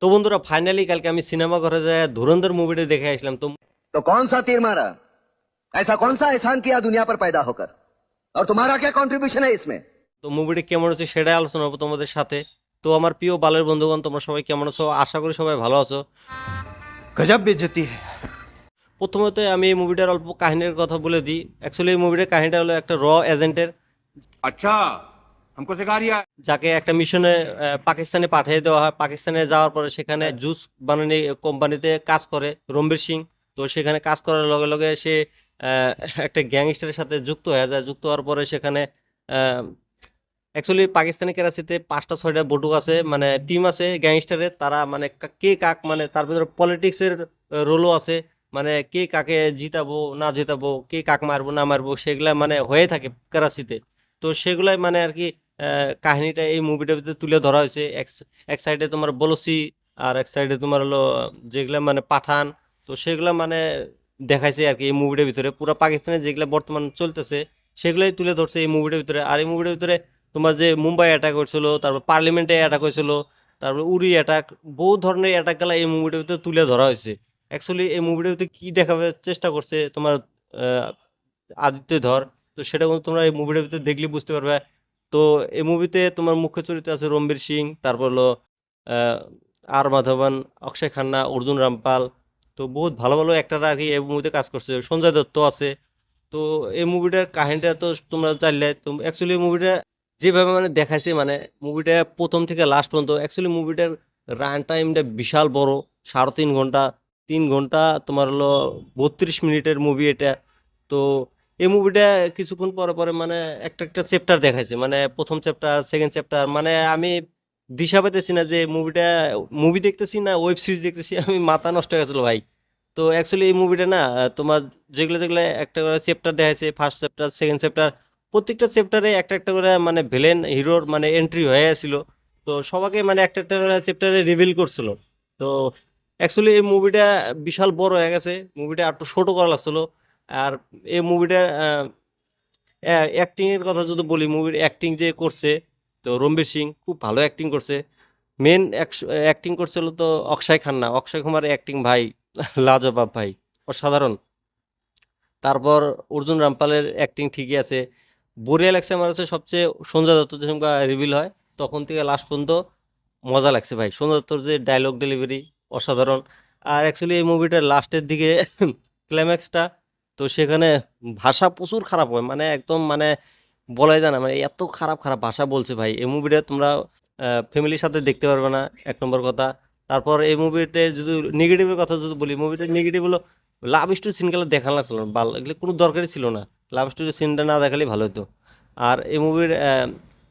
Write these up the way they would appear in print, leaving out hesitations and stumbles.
তো বন্ধুরা ফাইনালি কালকে আমি সিনেমা ঘরে যায় ধুরন্ধর মুভিটা দেখে আসলাম। তো तो कौन सा तीर मारा? ऐसा कौन सा एहसान किया दुनिया पर पैदा होकर? और तुम्हारा क्या कंट्रीब्यूशन है इसमें? তো মুভিটা কেমন হচ্ছে সেটাই আলোচনা করবো তোমাদের সাথে। তো আমার প্রিয় বালের বন্ধুগণ, তোমরা সবাই কেমন আছো? আশা করি সবাই ভালো আছো। गजब बेइज्जती है। প্রথমত আমি এই মুভিটার অল্প কাহিনীর কথা বলে দিই। অ্যাকচুয়ালি এই মুভিটার কাহিনীটা হলো একটা এজেন্টের, अच्छा, हमको सिखा रिया है। যাকে একটা মিশনে পাকিস্তানে পাঠিয়ে দেওয়া হয়। পাকিস্তানে যাওয়ার পরে সেখানে জুস বানানি কোম্পানিতে কাজ করে রণবীর সিং। তো সেখানে কাজ করার লগে লগে সে আহ, একটা গ্যাংস্টারের সাথে যুক্ত হয়ে যায়। যুক্ত হওয়ার পরে সেখানে অ্যাকচুয়ালি পাকিস্তানি কেরাচিতে 5টা 6টা বটুক আছে, মানে টিম আছে গ্যাংস্টারের। তারা মানে কে কাক, মানে তার ভিতরে পলিটিক্সের রোলও আছে। মানে কে কাকে জিতাবো না জিতাবো, কে কাক মারবো না মারবো, সেগুলা মানে হয়ে থাকে করাচিতে। তো সেগুলাই মানে আর কি কাহিনীটা এই মুভিটার ভিতরে তুলে ধরা হয়েছে। এক সাইডে তোমার বলসি, আর এক সাইডে তোমার হলো যেগুলা মানে পাঠান। তো সেগুলা মানে দেখাইছে আর কি এই মুভিটার ভিতরে। পুরো পাকিস্তানে যেগুলা বর্তমান চলতেছে সেগুলাই তুলে ধরছে এই মুভিটার ভিতরে। আর এই মুভিটার ভিতরে তোমার যে মুম্বাই অ্যাটাক হয়েছিল, তারপর পার্লামেন্টে অ্যাটাক হয়েছিল, তারপর উরি অ্যাটাক, বহু ধরনের অ্যাটাক গেলা এই মুভিটার ভিতরে তুলে ধরা হয়েছে। অ্যাকচুয়ালি এই মুভিটার ভিতরে কি দেখাবার চেষ্টা করছে তোমার আহ, আদিত্য ধর, তো সেটা কিন্তু তোমরা এই মুভিটার ভিতরে দেখলে বুঝতে পারবে। তো এই মুভিতে তোমার মুখ্য চরিত্রে আছে রণবীর সিং, তারপর হলো আহ, আর মাধবন, অক্ষয় খান্না, অর্জুন রামপাল। তো বহুত ভালো ভালো অ্যাক্টাররা আর কি এই মুভিতে কাজ করছে, সঞ্জয় দত্ত আছে। তো এই মুভিটার কাহিনীটা তো তোমরা জানলে। তো অ্যাকচুয়ালি মুভিটা যেভাবে মানে দেখাইছে, মানে মুভিটা প্রথম থেকে লাস্ট পর্যন্ত, অ্যাকচুয়ালি মুভিটার রান টাইমটা বিশাল বড়, 3.5 ঘন্টা। 3 ঘন্টা তোমার হলো 32 মিনিটের মুভি এটা। তো এই মুভিটা কিছুক্ষণ পরে পরে মানে একটা একটা চ্যাপ্টার দেখাইছে, মানে প্রথম চ্যাপ্টার, সেকেন্ড চ্যাপ্টার, মানে আমি দিশা পাইতেছি না যে মুভি দেখতেছি না ওয়েব সিরিজ দেখতেছি। আমি মাথা নষ্ট হয়ে গেছিল ভাই। তো অ্যাকচুয়ালি এই মুভিটা না তোমার যেগুলো যেগুলো একটা করে চ্যাপ্টার দেখাইছে, ফার্স্ট চ্যাপ্টার, সেকেন্ড চ্যাপ্টার, প্রত্যেকটা চ্যাপ্টারে একটা একটা করে মানে ভিলেন হিরোর মানে এন্ট্রি হয়ে আসছিল। তো সবাইকে মানে একটা একটা করে চ্যাপ্টারে রিভিল করছিল। তো অ্যাকচুয়ালি এই মুভিটা বিশাল বড় হয়ে গেছে, মুভিটা একটু ছোট করা লাগছিল। আর এই মুভিটা অ্যাক্টিং এর কথা যদি বলি, মুভির অ্যাক্টিং যে করছে, তো রণবীর সিং খুব ভালো অ্যাক্টিং করছে। মেন অ্যাক্টিং করছিল তো অক্ষয় খান্না, অক্ষয় কুমারের অ্যাক্টিং ভাই লাজবাব ভাই, অসাধারণ। তারপর অর্জুন রামপালের অ্যাক্টিং ঠিকই আছে। বড়িয়া লাগছে আমার কাছে সবচেয়ে সঞ্জয় দত্ত যখন রিভিল হয় তখন থেকে লাস্ট পর্যন্ত মজা লাগছে ভাই। সঞ্জয় দত্তর যে ডায়লগ ডেলিভারি অসাধারণ। আর অ্যাকচুয়ালি এই মুভিটার লাস্টের দিকে ক্লাইম্যাক্সটা, তো সেখানে ভাষা প্রচুর খারাপ হয়, মানে একদম মানে বলাই যায় না, মানে এত খারাপ খারাপ ভাষা বলছে ভাই। এই মুভিটা তোমরা ফ্যামিলির সাথে দেখতে পারবে না, এক নম্বর কথা। তারপর এই মুভিতে যদি নেগেটিভের কথা যদি বলি, মুভিটা নেগেটিভ হলো লাভ স্টোরি সিনগুলো দেখানো লাগছিল না, ভালো এগুলো কোনো দরকারই ছিল না। লাভ স্টোরি সিনটা না দেখালেই ভালো হতো। আর এই মুভির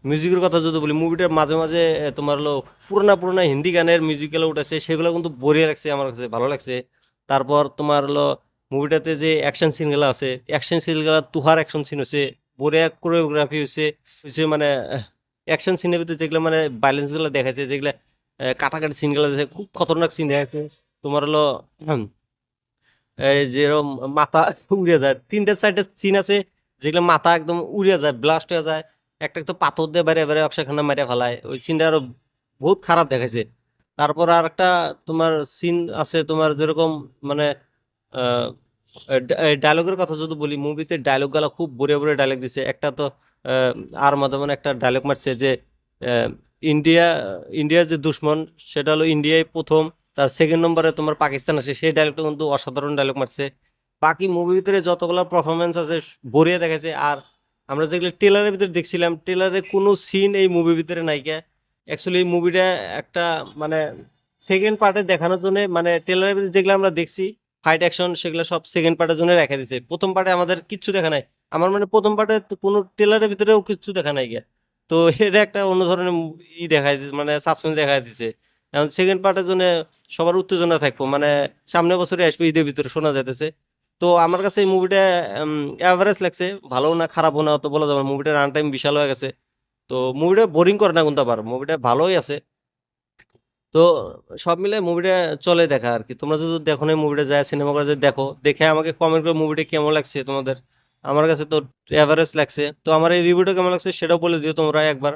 মিউজিকের কথা যদি বলি, মুভিটার মাঝে মাঝে তোমার হলো পুরোনো পুরোনো হিন্দি গানের মিউজিকগুলো উঠেছে, সেগুলো কিন্তু বড়িয়া লাগছে, আমার কাছে ভালো লাগছে। তারপর তোমার হলো মুভিটাতে যে অ্যাকশন সিনগুলো আছে, অ্যাকশন সিনগুলো তুহার অ্যাকশন সিন হচ্ছে, বড়িয়া কোরিওগ্রাফি হচ্ছে হচ্ছে মানে অ্যাকশন সিনের ভিতরে যেগুলো মানে ভাইলেন্সগুলো দেখাচ্ছে, যেগুলো কাটাকাটি সিনগুলো দেখে খুব খতরনাক সিন দেখাচ্ছে। তোমার হলো এই যেরকম মাথা উড়ে যায়, 3টা 4টা সিন আছে যেগুলো মাথা একদম উড়ে যায়, ব্লাস্ট হয়ে যায়। একটা তো পাথর দিয়ে বাইরে বাইরে অক্ষয়খানা মারে ফেলায়, ওই সিনটা আরো বহুত খারাপ দেখাইছে। তারপর আর একটা তোমার সিন আছে তোমার যেরকম মানে ডায়লগের কথা যদি বলি, মুভিতে ডায়লগ গুলা খুব বড়িয়া বড়িয়া ডায়লগ দিছে। একটা তো আর মাধবন একটা ডায়লগ মারছে যে আহ, ইন্ডিয়া ইন্ডিয়ার যে দুশ্মন সেটা হলো ইন্ডিয়াই প্রথম, তার সেকেন্ড নম্বরে তোমার পাকিস্তান আসে। সেই ডায়লগটা কিন্তু অসাধারণ ডায়লগ মারছে। বাকি মুভির ভিতরে যতগুলো পারফরমেন্স আছে বড়িয়া দেখাচ্ছে। আর আমরা যেগুলো ট্রেলারের ভিতরে দেখছিলাম, ট্রেলারে কোনো সিন এই মুভির ভিতরে নাইকা। অ্যাকচুয়ালি এই মুভিটা একটা মানে সেকেন্ড পার্টে দেখানোর জন্য, মানে ট্রেলারের ভিতরে যেগুলো আমরা দেখছি ফাইট অ্যাকশন, সেগুলো সব সেকেন্ড পার্টের জন্য রেখে দিছে। প্রথম পার্টে আমাদের কিচ্ছু দেখা নাই। আমার মানে প্রথম পার্টে কোনো ট্রেলারের ভিতরেও কিছু দেখা নাই গিয়া। তো এটা একটা অন্য ধরনের দেখায়, মানে সাসপেন্স দেখা দিচ্ছে। এখন সেকেন্ড পার্টের জন্য সবার উত্তেজনা থাকবো, মানে সামনে বছরে আসবে ঈদের ভিতরে শোনা যাইতেছে। তো আমার কাছে এই মুভিটা অ্যাভারেজ লাগছে, ভালো না খারাপও না তো বলা যাবে না। মুভিটার রান টাইম বিশাল হয়ে গেছে। তো মুভিটা বোরিং করে না কিন্তু, আবার মুভিটা ভালোই আছে। তো সব মিলে মুভিটা চলে দেখা আর কি। তোমরা যদি দেখো না মুভিটা, যায় সিনেমা করে যদি দেখো, দেখে আমাকে কমেন্ট করে মুভিটা কেমন লাগছে তোমাদের। আমার কাছে তো এভারেজ লাগছে। তো আমার এই রিভিউটা কেমন লাগছে সেটাও বলে দিও তোমরা একবার।